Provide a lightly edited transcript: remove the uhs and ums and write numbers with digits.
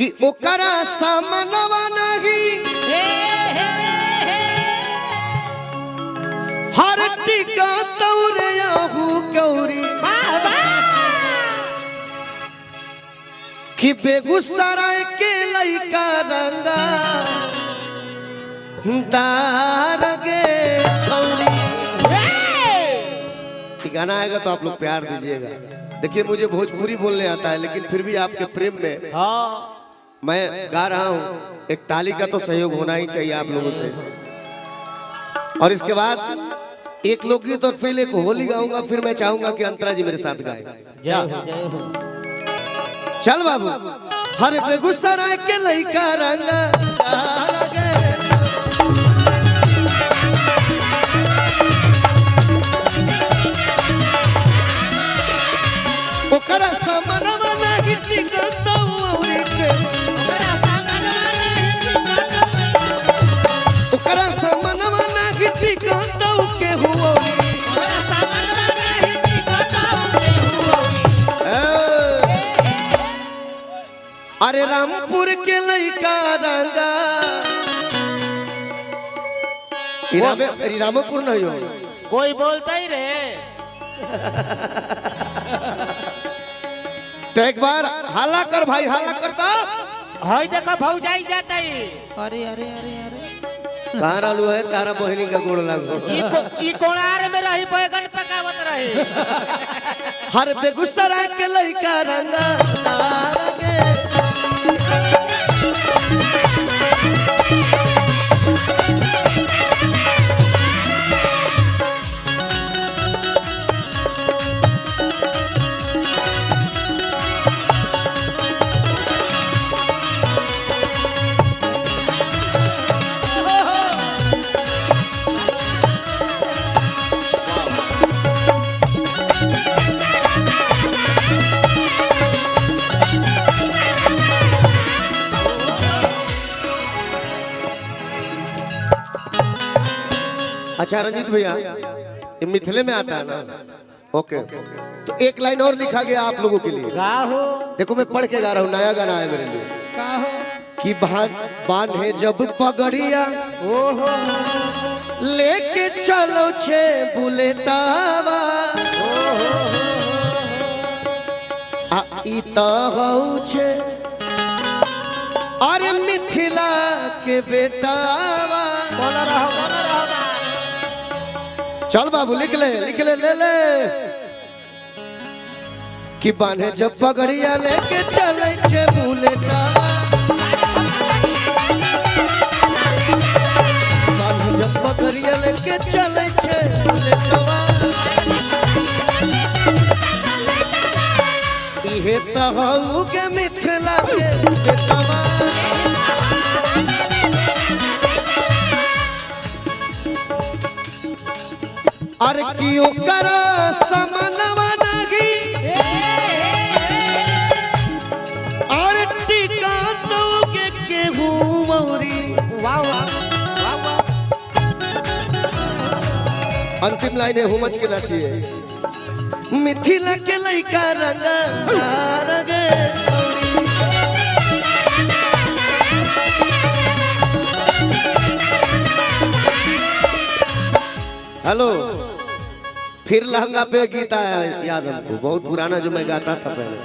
कि ओकरा सामनवा नहीं हर टिका तौरे आहू गौरी कि बेगूसराय के लइका रंगा दार गे छौरी। गाना आएगा तो आप लोग प्यार दीजिएगा। देखिए मुझे भोजपुरी बोलने आता है लेकिन फिर भी आपके प्रेम में मैं गा रहा हूँ। एक ताली का तो सहयोग होना ही चाहिए आप लोगों से। और इसके बाद एक लोकगीत और फिर एक होली गाऊंगा। फिर मैं चाहूंगा कि अंतरा जी मेरे साथ गाए। चल बाबू हर बेगूसराय के लइका रंगा ओकरा सामनवा नहीं टिकता औरी के ओकरा सामनवा नहीं टिकता के हुओरी अरे रामपुर के लइका रंगा रामपुर नहीं हो कोई बोलता ही रे। तो एक बार हाला कर भाई हाला करता हाय देखो भौजाई जाता ही। अरे अरे अरे अरे कहाँ रहलू है तारा बहनी का गोड़ लागो ई कोणार में रही बैगन पकावत रही। हर बेगूसराय के लइका रंगा अच्छा रंजीत भैया ये मिथिले में आता है ना। ओके तो एक लाइन और लिखा गया आप लोगों के लिए। देखो मैं पढ़ के गा रहा हूँ नया गाना है मेरे लिए। कि बांधे जब पगड़िया लेके चलो छे बुलेटावा छे अरे मिथिला के बेटावा। चल बाबू लिख ले ले ले कि बांधे जब पगड़िया लेके चले छे बुलेटावा बांधे जब पगड़िया लेके चले छे बुलेटावा इहे तहु के मिथिला के बेटावा। अरे की ओकरा समनवा नहीं और टिका तो के केहू मौरी। अंतिम लाइन है हुमच के नाचिए मिथिला के लइका रंगा गे छौरी। हेलो फिर लहंगा पे गीत आया याद हमको बहुत पुराना जो मैं गाता था पहले।